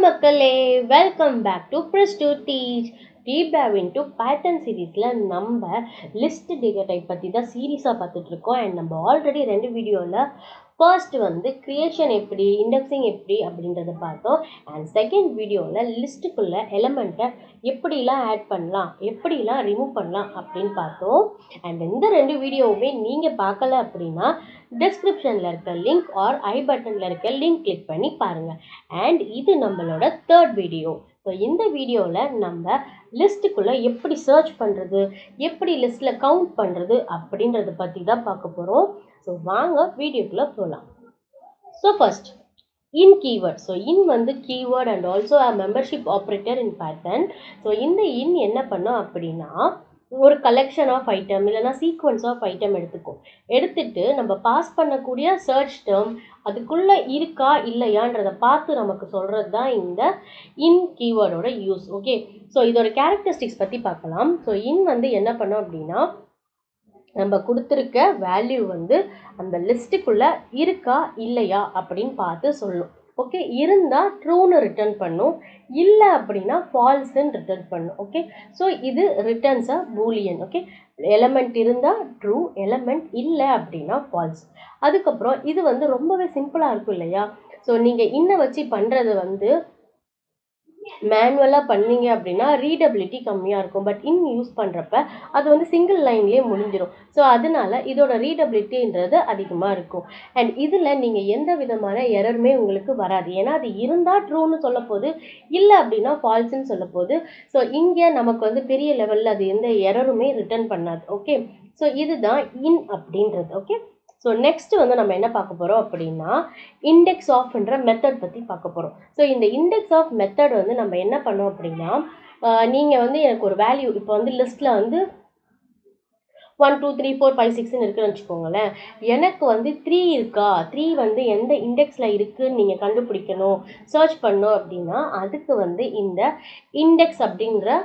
மக்களே, welcome back to press to teach. Deep dive into pattern சீரீஸில் நம்ம list data type பற்றி தான் சீரீஸாக பார்த்துட்டு இருக்கோம். அண்ட் நம்ம ஆல்ரெடி 2 வீடியோவில் ஃபர்ஸ்ட் வந்து கிரியேஷன் எப்படி, இண்டெக்ஸிங் எப்படி அப்படின்றத பார்த்தோம். அண்ட் செகண்ட் வீடியோவில் லிஸ்ட்டுக்குள்ளே எலமெண்ட்டை எப்படிலாம் ஆட் பண்ணலாம், எப்படிலாம் ரிமூவ் பண்ணலாம் அப்படின்னு பார்த்தோம். அண்ட் இந்த 2 வீடியோவுமே நீங்கள் பார்க்கல அப்படின்னா டிஸ்கிரிப்ஷனில் இருக்க லிங்க் ஆர் ஐ பட்டனில் இருக்க லிங்க் கிளிக் பண்ணி பாருங்கள். அண்ட் இது நம்மளோட 3rd வீடியோ. ஸோ இந்த வீடியோவில் நம்ம லிஸ்ட்டுக்குள்ளே எப்படி சர்ச் பண்ணுறது, எப்படி லிஸ்ட்டில் கவுண்ட் பண்ணுறது அப்படின்றத பற்றி தான் பார்க்க போகிறோம். ஸோ வாங்க வீடியோக்குள்ளே போகலாம். So first in keyword. So in வந்து keyword and also a membership operator in pattern. So இந்த இன் என்ன பண்ணோம் அப்படின்னா ஒரு கலெக்ஷன் ஆஃப் ஐட்டம் இல்லைனா சீக்வன்ஸ் ஆஃப் ஐட்டம் எடுத்துட்டு நம்ம பாஸ் பண்ணக்கூடிய சர்ச் டேர்ம் அதுக்குள்ளே இருக்கா இல்லையான்றதை பார்த்து நமக்கு சொல்கிறது தான் இந்த இன் கீவேர்டோட யூஸ். ஓகே, ஸோ இதோட கேரக்டரிஸ்டிக்ஸ் பற்றி பார்க்கலாம். ஸோ இன் வந்து என்ன பண்ணோம் அப்படின்னா நம்ம கொடுத்துருக்க வேல்யூ வந்து அந்த லிஸ்ட்டுக்குள்ளே இருக்கா இல்லையா அப்படின்னு பார்த்து சொல்லும். ஓகே, இருந்தால் ட்ரூன்னு ரிட்டர்ன் பண்ணும், இல்லை அப்படின்னா ஃபால்ஸுன்னு ரிட்டர்ன் பண்ணும். ஓகே, ஸோ இது ரிட்டர்ன்ஸ் அ பூலியன். ஓகே, எலமெண்ட் இருந்தால் ட்ரூ, எலமெண்ட் இல்லை அப்படின்னா ஃபால்ஸ். அதுக்கப்புறம் இது வந்து ரொம்பவே சிம்பிளாக இருக்கும் இல்லையா. ஸோ நீங்கள் இன்னை வச்சு பண்ணுறது வந்து மேனுவலாக பண்ணீங்க அப்படின்னா ரீடபிலிட்டி கம்மியாக இருக்கும். பட் இன் யூஸ் பண்ணுறப்ப அது வந்து சிங்கிள் லைன்லேயே முடிஞ்சிடும். ஸோ அதனால இதோட ரீடபிலிட்டின்றது அதிகமாக இருக்கும். அண்ட் இதில் நீங்கள் எந்த விதமான எரருமே உங்களுக்கு வராது. ஏன்னா அது இருந்தால் ட்ரூன்னு சொல்ல போது, இல்லை அப்படின்னா ஃபால்ஸ்ன்னு சொல்ல போது. ஸோ இங்கே நமக்கு வந்து பெரிய லெவலில் அது எந்த எரருமே ரிட்டர்ன் பண்ணாது. ஓகே, ஸோ இதுதான் இன் அப்படின்றது. ஓகே, ஸோ நெக்ஸ்ட் வந்து நம்ம என்ன பார்க்க போகிறோம் அப்படின்னா இண்டெக்ஸ் ஆஃப்ன்ற மெத்தட் பற்றி பார்க்க போகிறோம். ஸோ இந்த இண்டெக்ஸ் ஆஃப் மெத்தட் வந்து நம்ம என்ன பண்ணோம் அப்படின்னா நீங்கள் வந்து எனக்கு ஒரு வேல்யூ இப்போ வந்து லிஸ்ட்டில் வந்து 1 2 3 4 5 6ன்னு இருக்குன்னு வச்சுக்கோங்களேன். எனக்கு வந்து 3 இருக்கா, 3 வந்து எந்த இண்டெக்ஸில் இருக்குதுன்னு நீங்கள் கண்டுபிடிக்கணும், சர்ச் பண்ணோம் அப்படின்னா அதுக்கு வந்து இந்த இண்டெக்ஸ் அப்படின்ற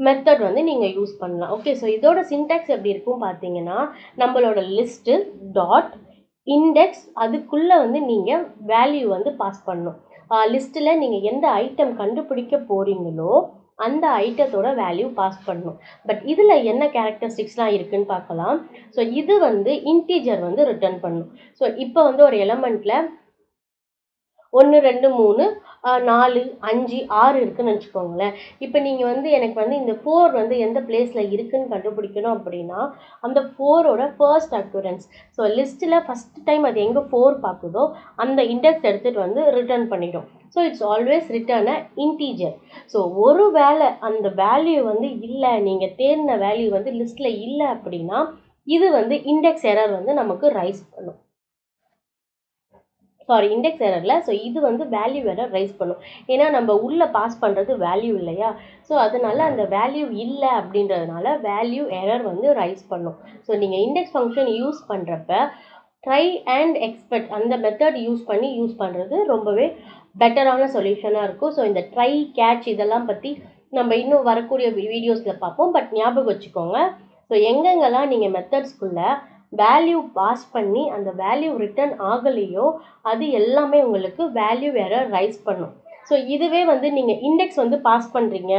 மெத்தட் வந்து நீங்கள் யூஸ் பண்ணலாம். ஓகே, ஸோ இதோட சின்டாக்ஸ் எப்படி இருக்கும் பார்த்தீங்கன்னா நம்மளோட லிஸ்ட்டு டாட் இண்டெக்ஸ் அதுக்குள்ளே வந்து நீங்கள் வேல்யூ வந்து பாஸ் பண்ணணும். லிஸ்ட்டில் நீங்கள் எந்த ஐட்டம் கண்டுபிடிக்க போகிறீங்களோ அந்த ஐட்டத்தோட வேல்யூ பாஸ் பண்ணணும். பட் இதில் என்ன கேரக்டரிஸ்டிக்ஸ்லாம் இருக்குதுன்னு பார்க்கலாம். ஸோ இது வந்து இன்டீஜர் வந்து ரிட்டர்ன் பண்ணணும். ஸோ இப்போ வந்து ஒரு எலமெண்ட்டில் 1 2 3 4 5 6 இருக்குன்னு வச்சுக்கோங்களேன். இப்போ நீங்கள் வந்து எனக்கு வந்து இந்த 4 வந்து எந்த பிளேஸில் இருக்குதுன்னு கண்டுபிடிக்கணும் அப்படின்னா அந்த 4ஓட ஃபர்ஸ்ட் அக்யூரன்ஸ். ஸோ லிஸ்ட்டில் ஃபஸ்ட் டைம் அது எங்கே 4 பார்க்குதோ அந்த இண்டெக்ஸ் எடுத்துகிட்டு வந்து ரிட்டர்ன் பண்ணிடும். So it's always return a integer. So ஒரு வேளை அந்த வேல்யூ வந்து இல்லை, நீங்கள் தேடின வேல்யூ வந்து லிஸ்ட்டில் இல்லை அப்படின்னா இது வந்து இண்டெக்ஸ் எரர் வந்து நமக்கு ரைஸ் பண்ணும். இண்டெக்ஸ் எரரில். ஸோ இது வந்து வேல்யூ எரர் ரைஸ் பண்ணும். ஏன்னா நம்ம உள்ளே பாஸ் பண்ணுறது வேல்யூ இல்லையா. ஸோ அதனால் அந்த வேல்யூ இல்லை அப்படின்றதுனால வேல்யூ எரர் வந்து ரைஸ் பண்ணும். ஸோ நீங்கள் இண்டெக்ஸ் ஃபங்க்ஷன் யூஸ் பண்ணுறப்ப ட்ரை அண்ட் எக்ஸ்பெக்ட் அந்த மெத்தட் யூஸ் பண்ணுறது ரொம்பவே பெட்டரான சொல்யூஷனாக இருக்கும். ஸோ இந்த ட்ரை கேட்ச் இதெல்லாம் பற்றி நம்ம இன்னும் வரக்கூடிய வீடியோஸில் பார்ப்போம். பட் ஞாபகம் வச்சுக்கோங்க, ஸோ எங்கெங்கெல்லாம் நீங்கள் மெத்தட்ஸ்குள்ளே வேல்யூ பாஸ் பண்ணி அந்த வேல்யூ ரிட்டர்ன் ஆகலையோ அது எல்லாமே உங்களுக்கு வேல்யூ எரர் ரைஸ் பண்ணும். ஸோ இதுவே வந்து நீங்கள் இண்டெக்ஸ் வந்து பாஸ் பண்ணுறீங்க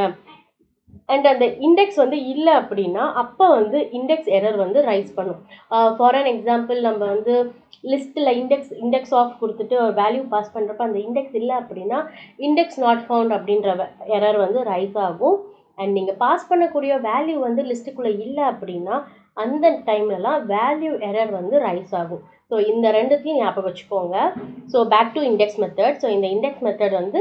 அண்ட் அந்த இண்டெக்ஸ் வந்து இல்லை அப்படின்னா அப்போ வந்து இண்டெக்ஸ் எரர் வந்து ரைஸ் பண்ணும். ஃபார் அன் எக்ஸாம்பிள் நம்ம வந்து லிஸ்ட்டில் இண்டெக்ஸ் ஆஃப் கொடுத்துட்டு ஒரு வேல்யூ பாஸ் பண்ணுறப்ப அந்த இண்டெக்ஸ் இல்லை அப்படின்னா இண்டெக்ஸ் நாட் ஃபவுண்ட் அப்படின்ற எரர் வந்து ரைஸ் ஆகும். அண்ட் நீங்கள் பாஸ் பண்ணக்கூடிய வேல்யூ வந்து லிஸ்ட்டுக்குள்ளே இல்லை அப்படின்னா அந்த டைம்லலாம் வேல்யூ எரர் வந்து ரைஸ் ஆகும். ஸோ இந்த ரெண்டுத்தையும் ஞாபகம் வச்சுக்கோங்க. So back to index method. So இந்த இண்டெக்ஸ் மெத்தட் வந்து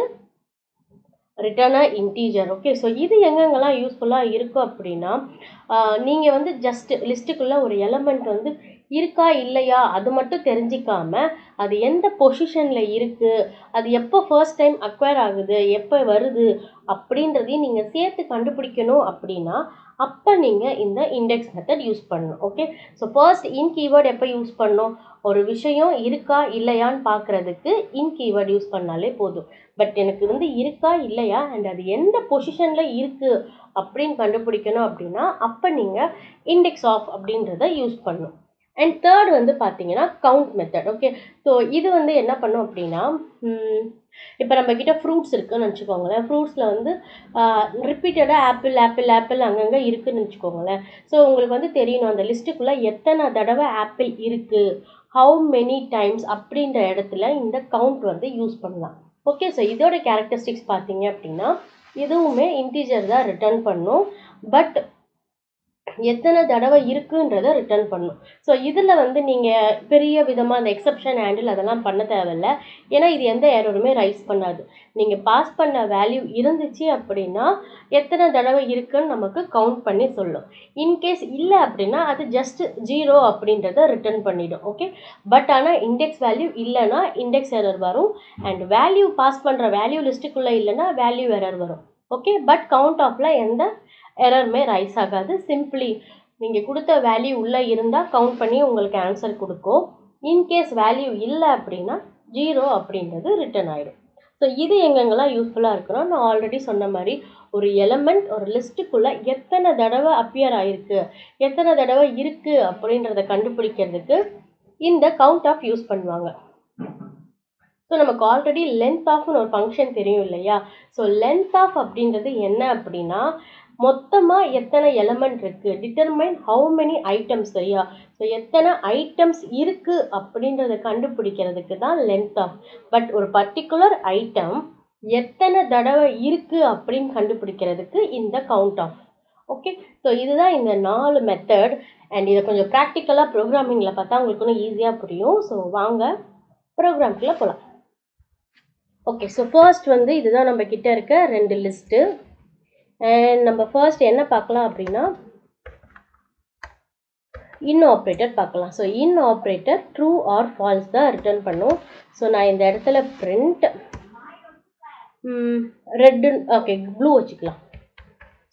return a integer. Okay, so இது எங்கெங்கெல்லாம் யூஸ்ஃபுல்லாக இருக்கும் அப்படின்னா நீங்கள் வந்து ஜஸ்ட் லிஸ்ட்டுக்குள்ளே ஒரு எலமெண்ட் வந்து இருக்கா இல்லையா அது மட்டும் தெரிஞ்சிக்காம அது எந்த பொசிஷனில் இருக்குது, அது எப்போ ஃபர்ஸ்ட் டைம் அக்வயர் ஆகுது, எப்போ வருது அப்படின்றதையும் நீங்கள் சேர்த்து கண்டுபிடிக்கணும் அப்படின்னா அப்போ நீங்கள் இந்த இண்டெக்ஸ் மெத்தட் யூஸ் பண்ணணும். Okay, so first in keyword எப்போ யூஸ் பண்ணணும், ஒரு விஷயம் இருக்கா இல்லையான்னு பார்க்குறதுக்கு இன் கீவேர்ட் யூஸ் பண்ணாலே போதும். பட் எனக்கு வந்து இருக்கா இல்லையா அண்ட் அது எந்த பொசிஷனில் இருக்குது அப்படின்னு கண்டுபிடிக்கணும் அப்படின்னா அப்போ நீங்கள் இண்டெக்ஸ் ஆஃப் அப்படின்றத யூஸ் பண்ணணும். அண்ட் தேர்ட் வந்து பார்த்தீங்கன்னா கவுண்ட் மெத்தட். ஓகே, ஸோ இது வந்து என்ன பண்ணும் அப்படின்னா இப்போ நம்ம கிட்ட ஃப்ரூட்ஸ் இருக்குன்னு வச்சுக்கோங்களேன். ஃப்ரூட்ஸில் வந்து ரிப்பீட்டடாக ஆப்பிள் ஆப்பிள் ஆப்பிள் அங்கங்கே இருக்குன்னு வச்சுக்கோங்களேன். ஸோ உங்களுக்கு வந்து தெரியணும் அந்த லிஸ்ட்டுக்குள்ளே எத்தனை தடவை ஆப்பிள் இருக்குது, ஹவு மெனி டைம்ஸ் அப்படின்ற இடத்துல இந்த கவுண்ட் வந்து யூஸ் பண்ணலாம். ஓகே, ஸோ இதோட கேரக்டரிஸ்டிக்ஸ் பார்த்தீங்க அப்படின்னா இதுவுமே இன்டீஜர் தான் ரிட்டர்ன் பண்ணும். பட் எத்தனை தடவை இருக்குன்றதை ரிட்டர்ன் பண்ணும். ஸோ இதில் வந்து நீங்கள் பெரிய விதமாக அந்த எக்ஸப்ஷன் ஹேண்டில் அதெல்லாம் பண்ண தேவையில்ல. ஏன்னா இது எந்த எரருமே ரைஸ் பண்ணாது. நீங்கள் பாஸ் பண்ண வேல்யூ இருந்துச்சு அப்படின்னா எத்தனை தடவை இருக்குன்னு நமக்கு கவுண்ட் பண்ணி சொல்லும். இன்கேஸ் இல்லை அப்படின்னா அது ஜஸ்ட் 0 அப்படின்றத ரிட்டர்ன் பண்ணிடும். ஓகே, பட் ஆனால் இண்டெக்ஸ் வேல்யூ இல்லைன்னா இண்டெக்ஸ் எரர் வரும். அண்ட் வேல்யூ பாஸ் பண்ணுற வேல்யூ லிஸ்ட்டுக்குள்ளே இல்லைன்னா வேல்யூ எரர் வரும். ஓகே, பட் கவுண்ட் ஆஃபில் எந்த எரருமே ரைஸ் ஆகாது. சிம்பிளி நீங்கள் கொடுத்த வேல்யூ உள்ளே இருந்தால் கவுண்ட் பண்ணி உங்களுக்கு ஆன்சர் கொடுக்கும். இன்கேஸ் வேல்யூ இல்லை அப்படின்னா 0 அப்படின்றது ரிட்டர்ன் ஆகிடும். ஸோ இது எங்கெங்கெல்லாம் யூஸ்ஃபுல்லாக இருக்குன்னா நான் ஆல்ரெடி சொன்ன மாதிரி ஒரு எலமெண்ட் ஒரு லிஸ்ட்டுக்குள்ளே எத்தனை தடவை அப்பியர் ஆகிருக்கு, எத்தனை தடவை இருக்குது அப்படின்றத கண்டுபிடிக்கிறதுக்கு இந்த கவுண்ட் ஆஃப் யூஸ் பண்ணுவாங்க. ஸோ நமக்கு ஆல்ரெடி லென்த் ஆஃப்னு ஒரு ஃபங்க்ஷன் தெரியும் இல்லையா? ஸோ லென்த் ஆஃப் அப்படின்றது என்ன அப்படின்னா மொத்தமாக எத்தனை எலமெண்ட் இருக்குது, டிட்டர்மைன் ஹவு மெனி ஐட்டம்ஸ், சரியா? ஸோ எத்தனை ஐட்டம்ஸ் இருக்குது அப்படின்றத கண்டுபிடிக்கிறதுக்கு தான் லென்த் ஆஃப். பட் ஒரு பர்டிகுலர் ஐட்டம் எத்தனை தடவை இருக்குது அப்படின்னு கண்டுபிடிக்கிறதுக்கு இந்த கவுண்ட் ஆஃப். ஓகே, ஸோ இதுதான் இந்த 4 மெத்தட். அண்ட் இதை கொஞ்சம் ப்ராக்டிக்கலாக ப்ரோக்ராமிங்கில் பார்த்தா உங்களுக்கு இன்னும் ஈஸியாக புரியும். ஸோ வாங்க ப்ரோக்ராம்குள்ளே போகலாம். ஓகே, ஸோ ஃபர்ஸ்ட் வந்து இதுதான் நம்ம கிட்ட இருக்க 2 லிஸ்ட்டு. அண்ட் நம்ம ஃபர்ஸ்ட் என்ன பார்க்கலாம் அப்படின்னா இன் ஆப்ரேட்டர் பார்க்கலாம். So in operator true or false தான் ரிட்டர்ன் பண்ணும். ஸோ நான் இந்த இடத்துல பிரிண்ட் ரெட்டு, ஓகே ப்ளூ வச்சுக்கலாம்.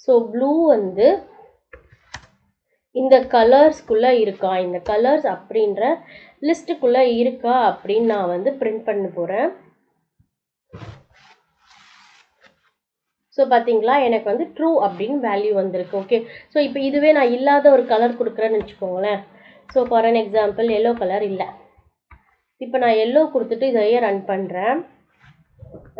ஸோ ப்ளூ வந்து இந்த கலர்ஸ்குள்ளே இருக்கா, இந்த கலர்ஸ் அப்படின்ற லிஸ்ட்டுக்குள்ளே இருக்கா அப்படின்னு நான் வந்து பிரிண்ட் பண்ண போகிறேன். ஸோ பார்த்தீங்களா எனக்கு வந்து ட்ரூ அப்படின்னு வேல்யூ வந்திருக்கு. ஓகே, ஸோ இப்போ இதுவே நான் இல்லாத ஒரு கலர் கொடுக்குறேன்னு வச்சுக்கோங்களேன். So for an example yellow colour இல்லை. இப்போ நான் எல்லோ கொடுத்துட்டு இதையே ரன் பண்ணுறேன்.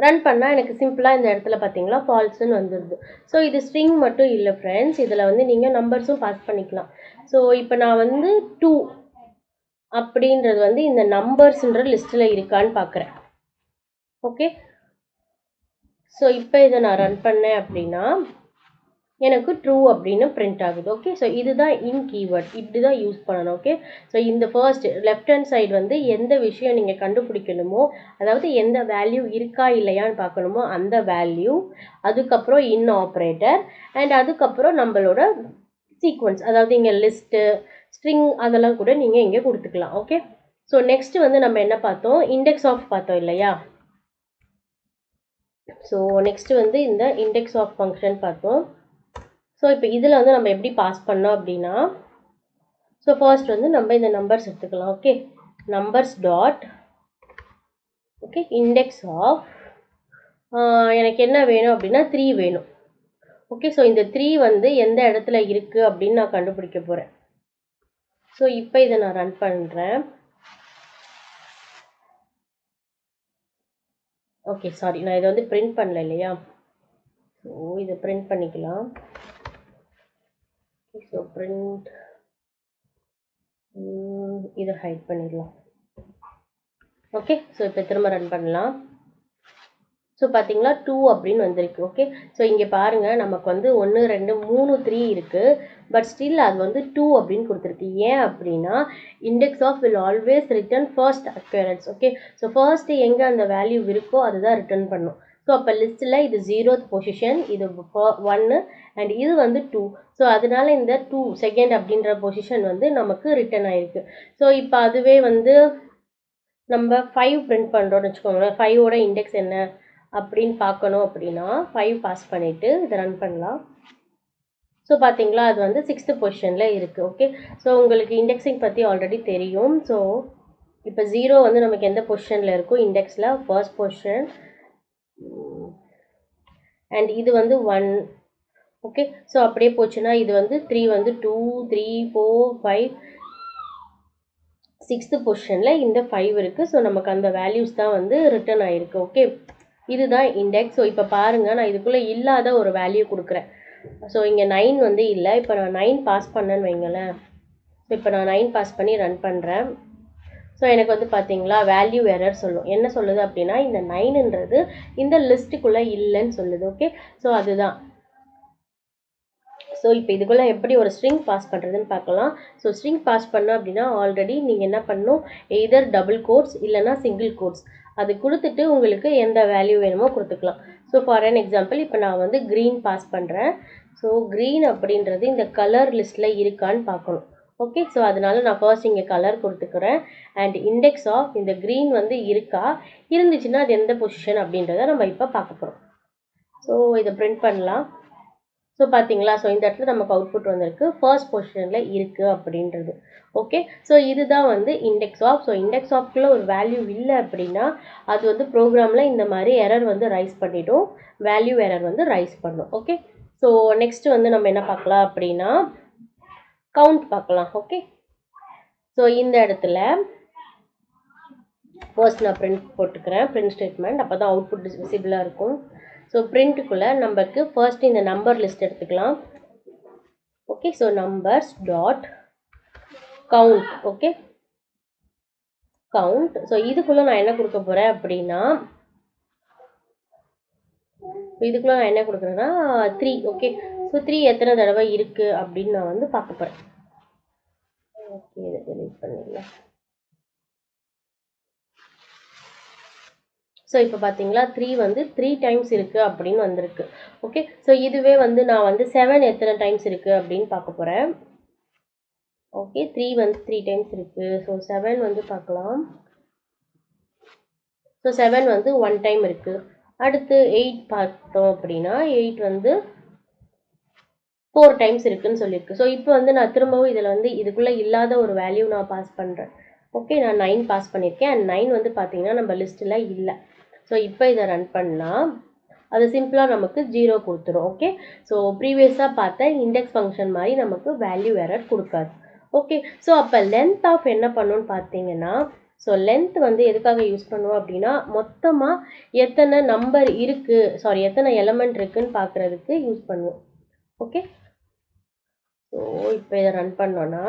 ரன் பண்ணால் எனக்கு சிம்பிளாக இந்த இடத்துல பார்த்தீங்களா ஃபால்ஸ்ன்னு வந்துடுது. ஸோ இது ஸ்ட்ரிங் மட்டும் இல்லை ஃப்ரெண்ட்ஸ், இதில் வந்து நீங்கள் நம்பர்ஸும் பாஸ் பண்ணிக்கலாம். ஸோ இப்போ நான் வந்து 2 அப்படின்றது வந்து இந்த நம்பர்ஸ்ன்ற லிஸ்ட்டில் இருக்கான்னு பார்க்குறேன். ஓகே, ஸோ இப்போ இதை நான் ரன் பண்ணேன் அப்படின்னா எனக்கு ட்ரூ அப்படின்னு பிரிண்ட் ஆகுது. ஓகே, ஸோ இதுதான் இன் கீவேர்ட், இப்படி தான் யூஸ் பண்ணணும். ஓகே, ஸோ இந்த ஃபர்ஸ்ட் லெஃப்ட் ஹேண்ட் சைடு வந்து எந்த விஷயம் நீங்கள் கண்டுபிடிக்கணுமோ, அதாவது எந்த வேல்யூ இருக்கா இல்லையான்னு பார்க்கணுமோ அந்த வேல்யூ, அதுக்கப்புறம் இன் ஆப்ரேட்டர், அண்ட் அதுக்கப்புறம் நம்மளோட சீக்வன்ஸ், அதாவது இங்கே லிஸ்ட்டு ஸ்ட்ரிங் அதெல்லாம் கூட நீங்கள் இங்கே கொடுத்துக்கலாம். ஓகே, ஸோ நெக்ஸ்ட் வந்து நம்ம என்ன பார்த்தோம், இண்டெக்ஸ் ஆஃப் பார்த்தோம் இல்லையா? ஸோ நெக்ஸ்ட் வந்து இந்த இண்டெக்ஸ் ஆஃப் ஃபங்க்ஷன் பார்த்தோம். ஸோ இப்போ இதில் வந்து நம்ம எப்படி பாஸ் பண்ணோம் அப்படின்னா ஸோ ஃபர்ஸ்ட் வந்து நம்ம இந்த நம்பர்ஸ் எடுத்துக்கலாம். Okay, numbers dot okay index of எனக்கு என்ன வேணும் அப்படின்னா 3 வேணும். ஓகே, ஸோ இந்த 3 வந்து எந்த இடத்துல இருக்குது அப்படின்னு நான் கண்டுபிடிக்க போகிறேன். ஸோ இப்போ இதை நான் ரன் பண்ணுறேன். ஓகே, சாரி, நான் இதை வந்து பிரிண்ட் பண்ணல இல்லையா? ஸோ இதை பிரிண்ட் பண்ணிக்கலாம். ஸோ பிரிண்ட் இதை ஹைட் பண்ணிடலாம். ஓகே, ஸோ இப்போ திரும்ப ரன் பண்ணலாம். ஸோ பார்த்தீங்களா 2 அப்படின்னு வந்திருக்கு. ஓகே, ஸோ இங்கே பாருங்கள் நமக்கு வந்து 1 2 3 3 இருக்குது. பட் ஸ்டில் அது வந்து 2 அப்படின்னு கொடுத்துருக்கு. ஏன் அப்படின்னா index of will always return first occurrence. Okay, so first எங்கே அந்த வேல்யூ இருக்கோ அதுதான் ரிட்டர்ன் பண்ணும். ஸோ அப்போ லிஸ்ட்டில் இது 0th பொசிஷன், இது 1 அண்ட் இது வந்து 2. ஸோ அதனால இந்த 2 செகண்ட் அப்படின்ற பொசிஷன் வந்து நமக்கு ரிட்டர்ன் ஆயிருக்கு. ஸோ இப்போ அதுவே வந்து நம்ம 5 பிரிண்ட் பண்ணுறோன்னு வச்சுக்கோங்களேன். 5ஓட இண்டெக்ஸ் என்ன அப்படின்னு பார்க்கணும் அப்படின்னா 5 பாஸ் பண்ணிவிட்டு இதை ரன் பண்ணலாம். ஸோ பார்த்தீங்களா அது வந்து 6th பொசிஷனில் இருக்குது. ஓகே, ஸோ உங்களுக்கு இண்டெக்ஸிங் பற்றி ஆல்ரெடி தெரியும். ஸோ இப்போ 0 வந்து நமக்கு எந்த பொசிஷனில் இருக்கும், இண்டெக்ஸில் ஃபர்ஸ்ட் பொசிஷன், அண்ட் இது வந்து 1. ஓகே, ஸோ அப்படியே போச்சுன்னா இது வந்து 3 வந்து 2 3 4 5 6th பொசிஷனில் இந்த 5 இருக்குது. ஸோ நமக்கு அந்த வேல்யூஸ் தான் வந்து ரிட்டர்ன் ஆகிருக்கு. ஓகே, இதுதான் இண்டெக்ஸ். ஸோ இப்போ பாருங்கள், நான் இதுக்குள்ளே இல்லாத ஒரு வேல்யூ கொடுக்குறேன். ஸோ இங்கே 9 வந்து இல்லை. இப்போ நான் 9 பாஸ் பண்ணேன்னு வைங்களேன். ஸோ இப்போ நான் 9 பாஸ் பண்ணி ரன் பண்ணுறேன். ஸோ எனக்கு வந்து பார்த்தீங்களா வேல்யூ எரர் சொல்லும். என்ன சொல்லுது அப்படின்னா இந்த 9ன்றது இந்த லிஸ்ட்டுக்குள்ளே இல்லைன்னு சொல்லுது. ஓகே, ஸோ அதுதான். ஸோ இப்போ இதுக்குள்ளே எப்படி ஒரு ஸ்ட்ரிங் பாஸ் பண்ணுறதுன்னு பார்க்கலாம். ஸோ ஸ்ட்ரிங் பாஸ் பண்ணோம் அப்படின்னா ஆல்ரெடி நீங்கள் என்ன பண்ணணும், எய்தர் டபுள் கோட்ஸ் இல்லைனா சிங்கிள் கோட்ஸ் அது கொடுத்துட்டு உங்களுக்கு எந்த வேல்யூ வேணுமோ கொடுத்துக்கலாம். ஸோ ஃபார் அன் எக்ஸாம்பிள் இப்போ நான் வந்து க்ரீன் பாஸ் பண்ணுறேன். ஸோ க்ரீன் அப்படின்றது இந்த கலர் லிஸ்ட்டில் இருக்கான்னு பார்க்கணும். ஓகே, ஸோ அதனால நான் ஃபர்ஸ்ட் இங்கே கலர் கொடுத்துக்கிறேன். அண்ட் இண்டெக்ஸ் ஆஃப் இந்த க்ரீன் வந்து இருக்கா, இருந்துச்சுன்னா அது எந்த பொசிஷன் அப்படின்றத நம்ம இப்போ பார்க்க போகிறோம். ஸோ இதை பிரிண்ட் பண்ணலாம். ஸோ பார்த்தீங்களா, ஸோ இந்த இடத்துல நமக்கு அவுட்புட் வந்திருக்கு, ஃபர்ஸ்ட் பொசிஷனில் இருக்குது அப்படின்றது. ஓகே, ஸோ இதுதான் வந்து இண்டெக்ஸ் ஆஃப். ஸோ இண்டெக்ஸ் ஆஃப்குள்ளே ஒரு வேல்யூ இல்லை அப்படின்னா அது வந்து ப்ரோக்ராமில் இந்த மாதிரி எரர் வந்து ரைஸ் பண்ணிவிடும், வேல்யூ எரர் வந்து ரைஸ் பண்ணும். ஓகே, ஸோ நெக்ஸ்ட் வந்து நம்ம என்ன பார்க்கலாம் அப்படின்னா கவுண்ட் பார்க்கலாம். ஓகே, ஸோ இந்த இடத்துல ஃபர்ஸ்ட் நான் பிரிண்ட் போட்டுக்கிறேன், பிரிண்ட் ஸ்டேட்மெண்ட், அப்போ தான் அவுட்புட் விசிபிளாக இருக்கும். ஸோ பிரிண்ட்டுக்குள்ளே நமக்கு ஃபர்ஸ்ட் இந்த நம்பர் லிஸ்ட் எடுத்துக்கலாம். Okay, so numbers dot count. Okay, count. So இதுக்குள்ளே நான் என்ன கொடுக்க போகிறேன் அப்படின்னா இதுக்குள்ளே நான் என்ன கொடுக்குறேன்னா 3. ஓகே, ஸோ 3 எத்தனை தடவை இருக்குது அப்படின்னு நான் வந்து பார்க்க போகிறேன். ஓகே, இதை டெலீட் பண்ணிடலாம். ஸோ இப்போ பார்த்தீங்களா 3 வந்து 3 டைம்ஸ் இருக்குது அப்படின்னு வந்திருக்கு. ஓகே, ஸோ இதுவே வந்து நான் வந்து 7 எத்தனை டைம்ஸ் இருக்குது அப்படின்னு பார்க்க போகிறேன். ஓகே, 3 வந்து 3 டைம்ஸ் இருக்குது. ஸோ 7 வந்து பார்க்கலாம். ஸோ 7 வந்து 1 டைம் இருக்குது. அடுத்து 8 பார்த்தோம் அப்படின்னா 8 வந்து 4 டைம்ஸ் இருக்குதுன்னு சொல்லியிருக்கு. ஸோ இப்போ வந்து நான் திரும்பவும் இதில் வந்து இதுக்குள்ளே இல்லாத ஒரு வேல்யூ நான் பாஸ் பண்ணுறேன். ஓகே, நான் 9 பாஸ் பண்ணியிருக்கேன். அண்ட் 9 வந்து பார்த்தீங்கன்னா நம்ம லிஸ்ட்டில் இல்லை. ஸோ இப்போ இதை ரன் பண்ணால் அது சிம்பிளாக நமக்கு 0 கொடுத்துரும். ஓகே, ஸோ ப்ரீவியஸாக பார்த்த இண்டெக்ஸ் ஃபங்க்ஷன் மாதிரி நமக்கு வேல்யூ எரர் கொடுக்காது. ஓகே, ஸோ அப்போ லென்த் ஆஃப் என்ன பண்ணணும்னு பார்த்தீங்கன்னா, ஸோ லென்த் வந்து எதுக்காக யூஸ் பண்ணுவோம் அப்படின்னா மொத்தமாக எத்தனை நம்பர் இருக்குது, எத்தனை எலமெண்ட் இருக்குதுன்னு பார்க்குறதுக்கு யூஸ் பண்ணுவோம். ஓகே, ஸோ இப்போ இதை ரன் பண்ணோன்னா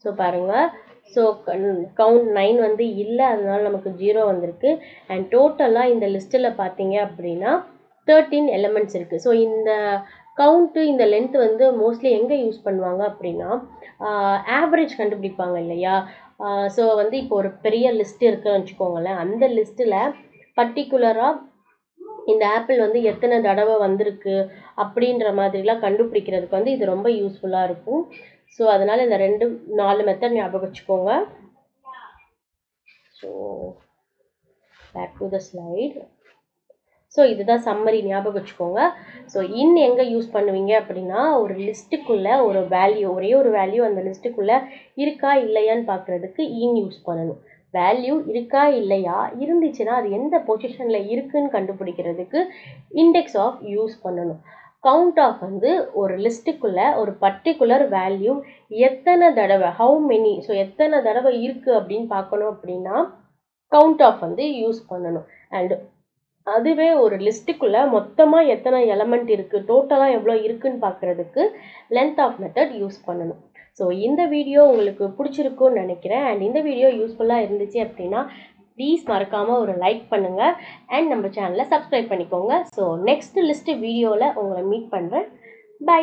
ஸோ பாருங்கள், ஸோ கவுண்ட் 9 வந்து இல்லை, அதனால நமக்கு 0 வந்திருக்கு. அண்ட் டோட்டலாக இந்த லிஸ்ட்டில் பார்த்தீங்க அப்படின்னா 13 எலமெண்ட்ஸ் இருக்குது. ஸோ இந்த கவுண்ட்டு இந்த லென்த் வந்து மோஸ்ட்லி எங்கே யூஸ் பண்ணுவாங்க அப்படின்னா ஆவரேஜ் கண்டுபிடிப்பாங்க இல்லையா. ஸோ வந்து இப்போ ஒரு பெரிய லிஸ்ட் இருக்குன்னு வச்சுக்கோங்களேன், அந்த லிஸ்ட்டில் பர்டிகுலராக இந்த ஆப்பிள் வந்து எத்தனை தடவை வந்திருக்கு அப்படின்ற மாதிரிலாம் கண்டுபிடிக்கிறதுக்கு வந்து இது ரொம்ப யூஸ்ஃபுல்லாக இருக்கும். ஸோ அதனால் இந்த 4 மெத்தட் ஞாபகம் வச்சுக்கோங்க. So back to the slide. So இதுதான் சம்மரி, ஞாபகம் வச்சுக்கோங்க. ஸோ எங்கே யூஸ் பண்ணுவீங்க அப்படின்னா ஒரு லிஸ்ட்டுக்குள்ளே ஒரு வேல்யூ, ஒரே ஒரு வேல்யூ அந்த லிஸ்ட்டுக்குள்ளே இருக்கா இல்லையான்னு பார்க்குறதுக்கு யூஸ் பண்ணணும். வேல்யூ இருக்கா இல்லையா, இருந்துச்சுன்னா அது எந்த பொசிஷனில் இருக்குன்னு கண்டுபிடிக்கிறதுக்கு இண்டெக்ஸ் ஆஃப் யூஸ் பண்ணணும். கவுண்ட் ஆஃப் வந்து ஒரு லிஸ்ட்டுக்குள்ளே ஒரு பர்டிகுலர் வேல்யூ எத்தனை தடவை, ஹவு மெனி, ஸோ எத்தனை தடவை இருக்குது அப்படின்னு பார்க்கணும் அப்படின்னா கவுண்ட் ஆஃப் வந்து யூஸ் பண்ணணும். அண்ட் அதுவே ஒரு லிஸ்ட்டுக்குள்ளே மொத்தமாக எத்தனை எலமெண்ட் இருக்குது, டோட்டலாக எவ்வளோ இருக்குன்னு பார்க்குறதுக்கு லென்த் ஆஃப் மெத்தட் யூஸ் பண்ணணும். ஸோ இந்த வீடியோ உங்களுக்கு பிடிச்சிருக்குன்னு நினைக்கிறேன். அண்ட் இந்த வீடியோ யூஸ்ஃபுல்லாக இருந்துச்சு அப்படின்னா ப்ளீஸ் மறக்காமல் ஒரு லைக் பண்ணுங்கள் அண்ட் நம்ம சேனலை சப்ஸ்கிரைப் பண்ணிக்கோங்க. ஸோ நெக்ஸ்ட் லிஸ்ட்டு வீடியோவில் உங்களை மீட் பண்ணுறேன். பை.